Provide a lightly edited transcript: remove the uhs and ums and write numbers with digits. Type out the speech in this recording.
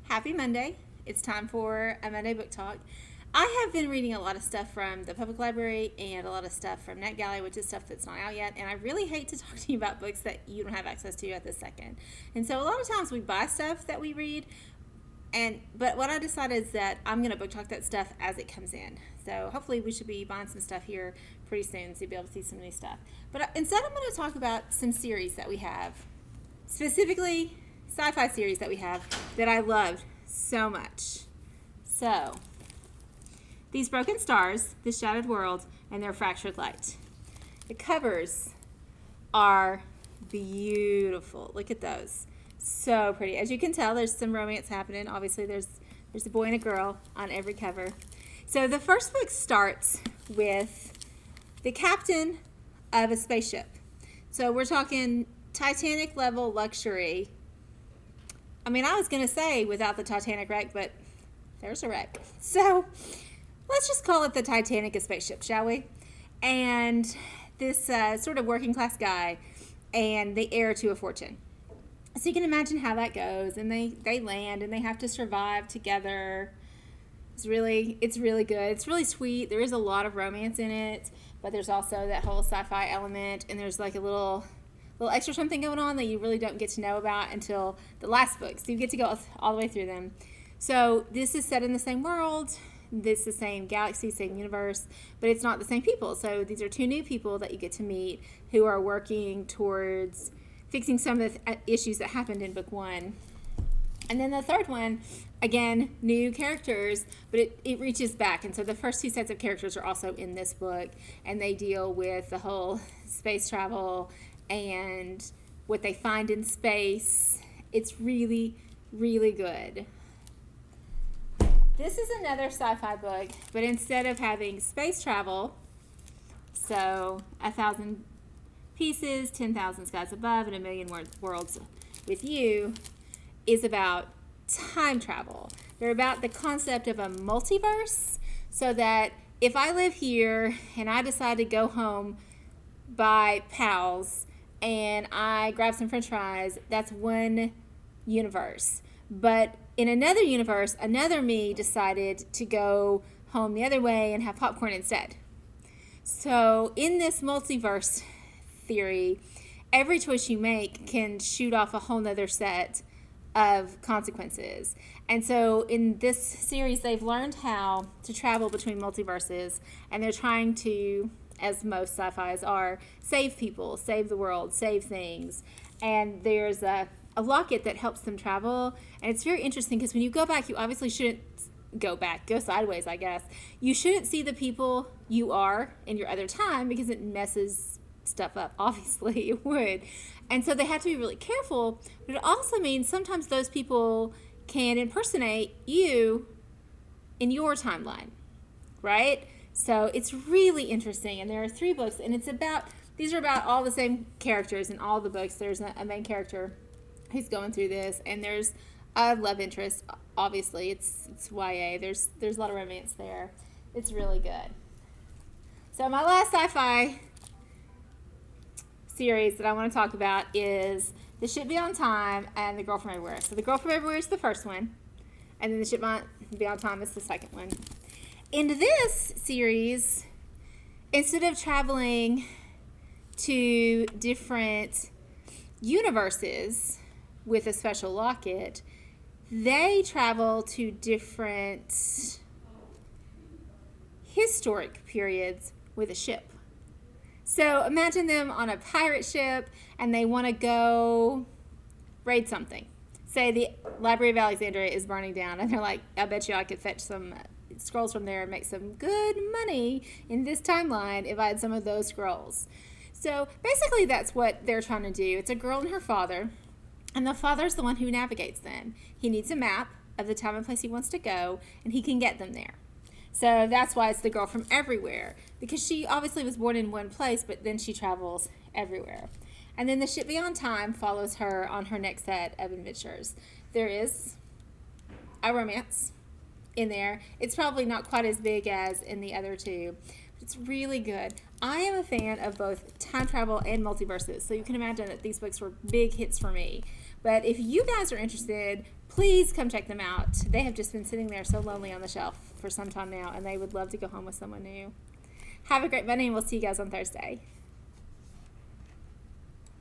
Happy Monday. It's time for a Monday book talk. I have been reading a lot of stuff from the public library and a lot of stuff from NetGalley, which is stuff that's not out yet. And I really hate to talk to you about books that you don't have access to at this second. And so a lot of times we buy stuff that we read, but what I decided is that I'm going to book talk that stuff as it comes in. So hopefully we should be buying some stuff here pretty soon so you'll be able to see some new stuff. But instead I'm going to talk about some series that we have, specifically sci-fi series that we have that I loved so much. So, These Broken Stars, This Shattered World, and Their Fractured Light. The covers are beautiful. Look at those. So pretty. As you can tell, there's some romance happening. Obviously, there's a boy and a girl on every cover. So the first book starts with the captain of a spaceship. So we're talking Titanic level luxury. I mean, I was going to say without the Titanic wreck, but there's a wreck. So let's just call it the Titanic a spaceship, shall we? And this sort of working class guy and the heir to a fortune. So you can imagine how that goes. And they land and they have to survive together. It's really good. It's really sweet. There is a lot of romance in it, but there's also that whole sci-fi element, and there's like a little extra something going on that you really don't get to know about until the last book. So you get to go all the way through them. So this is set in the same world. This is the same galaxy, same universe, but it's not the same people. So these are two new people that you get to meet who are working towards fixing some of the issues that happened in book one. And then the third one, again, new characters, but it reaches back. And so the first two sets of characters are also in this book, and they deal with the whole space travel and what they find in space. It's really, really good. This is another sci-fi book, but instead of having space travel, so 1,000 pieces, 10,000 skies above, and 1,000,000 worlds with you, is about time travel. They're about the concept of a multiverse, so that if I live here and I decide to go home by Pals and I grab some french fries, that's one universe. But in another universe, another me decided to go home the other way and have popcorn instead. So in this multiverse theory, every choice you make can shoot off a whole nother set of consequences. And so in this series, they've learned how to travel between multiverses, and they're trying to, as most sci-fis are, save people, save the world, save things. And there's a locket that helps them travel, and it's very interesting because when you go back, you obviously shouldn't go back, go sideways, I guess. You shouldn't see the people you are in your other time because it messes stuff up. Obviously it would. And so they have to be really careful, but it also means sometimes those people can impersonate you in your timeline, right? So it's really interesting, and there are 3 books, and these are about all the same characters in all the books. There's a main character who's going through this, and there's a love interest. Obviously, it's YA. There's a lot of romance there. It's really good. So my last sci-fi series that I want to talk about is The Ship Beyond Time and The Girl From Everywhere. So The Girl From Everywhere is the first one, and then The Ship Beyond Time is the second one. In this series, instead of traveling to different universes with a special locket, they travel to different historic periods with a ship. So imagine them on a pirate ship and they want to go raid something. Say the Library of Alexandria is burning down, and they're like, I bet you I could fetch some scrolls from there and make some good money in this timeline if I had some of those scrolls. So basically that's what they're trying to do. It's a girl and her father, and the father's the one who navigates them. He needs a map of the time and place he wants to go, and he can get them there. So that's why it's the girl from everywhere, because she obviously was born in one place, but then she travels everywhere. And then The Ship Beyond Time follows her on her next set of adventures. There is a romance in there. It's probably not quite as big as in the other two, but it's really good. I am a fan of both time travel and multiverses, so you can imagine that these books were big hits for me. But if you guys are interested, please come check them out. They have just been sitting there so lonely on the shelf for some time now, and they would love to go home with someone new. Have a great Monday, and we'll see you guys on Thursday.